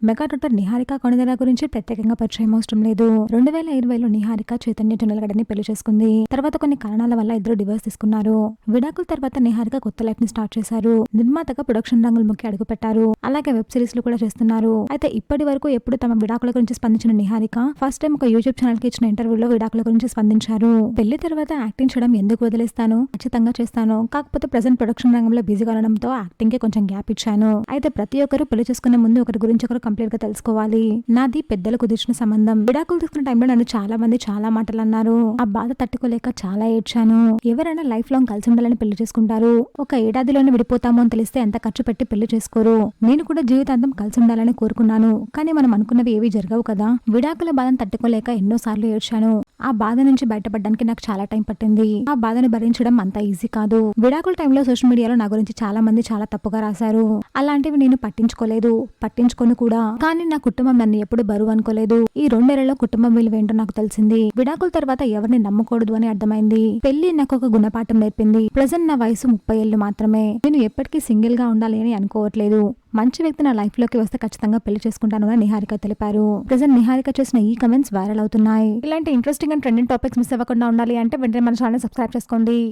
Mega doctor Niharika Konidela గురించి ప్రత్యేకంగా పరిచయం అవసరం లేదు. 2020లో నిహారిక చైతన్య జొన్నలగడ్డని పెళ్లి చేసుకుంది. తర్వాత కొన్ని కారణాల వల్ల ఇద్దరు డివోర్స్ తీసుకున్నారు. విడాకుల తర్వాత నిహారిక కొత్త లైఫ్ ని స్టార్ట్ చేశారు. నిర్మాతగా ప్రొడక్షన్ రంగంలోకి అడుగు పెట్టారు. అలాగే వెబ్ సిరీస్ లు కూడా చేస్తున్నారు. అయితే ఇప్పటి వరకు ఎప్పుడు తమ విడాకుల గురించి స్పందించిన నిహారిక ఫస్ట్ టైం ఒక యూట్యూబ్ ఛానల్ కి ఇచ్చిన ఇంటర్వ్యూలో విడాకుల గురించి స్పందించారు. పెళ్లి తర్వాత యాక్టింగ్ చేయడం ఎందుకు వదిలేస్తాను, ఖచ్చితంగా చేస్తాను. కాకపోతే ప్రెసెంట్ ప్రొడక్షన్ రంగంలో బిజీగా ఉండడంతో యాక్టింగ్ కి కొంచెం గ్యాప్ ఇచ్చాను. అయితే ప్రతి ఒక్కరు పెళ్లి చేసుకునే ముందు ఒకరి గురించి ఒకరు కంప్లీట్ గా తెలుసుకోవాలి. నాది పెద్దలు కుదిర్చిన సంబంధం. విడాకులు తీసుకున్న టైంలో నన్ను చాలా మంది చాలా మాటలు అన్నారు. ఆ బాధ తట్టుకోలేక చాలా ఏడ్చాను. ఎవరైనా లైఫ్ లాంగ్ కలిసి ఉండాలని పెళ్లి చేసుకుంటారు. ఒక ఏడాదిలోనే విడిపోతాము అని తెలిస్తే ఎంత ఖర్చు పెట్టి పెళ్లి చేసుకోరు. నేను కూడా జీవితాంతం కలిసి ఉండాలని కోరుకున్నాను. కానీ మనం అనుకున్నవి ఏవి జరగవు కదా. విడాకుల బాధను తట్టుకోలేక ఎన్నోసార్లు ఏడ్చాను. ఆ బాధ నుంచి బయటపడడానికి నాకు చాలా టైం పట్టింది. ఆ బాధను భరించడం అంత ఈజీ కాదు. విడాకుల టైంలో సోషల్ మీడియాలో నా గురించి చాలా మంది చాలా తప్పుగా రాశారు. అలాంటివి నేను పట్టించుకోలేదు, పట్టించుకొని కూడా. కానీ నా కుటుంబం నన్ను ఎప్పుడు బరువు అనుకోలేదు. ఈ 2 ఏళ్లలో కుటుంబం విలువేంటో నాకు తెలిసింది. విడాకుల తర్వాత ఎవరిని నమ్మకూడదు అని అర్థమైంది. పెళ్లి నాకు ఒక గుణపాఠం నేర్పింది. ప్రెజెంట్ నా వయసు 30 ఏళ్లు మాత్రమే. నేను ఎప్పటికీ సింగిల్ గా ఉండాలి అని అనుకోవట్లేదు. మంచి వ్యక్తి నా లైఫ్ లోకి వస్తే ఖచ్చితంగా పెళ్లి చేసుకుంటాను అని నిహారిక తెలిపారు. ప్రెజెంట్ నిహారిక చేసిన ఈ కమెంట్స్ వైరల్ అవుతున్నాయి. ఇలాంటి interesting and trending topics miss అవ్వకుండా ఉండాలి అంటే వెంటనే మన ఛానల్ సబ్స్క్రైబ్ చేసుకోండి.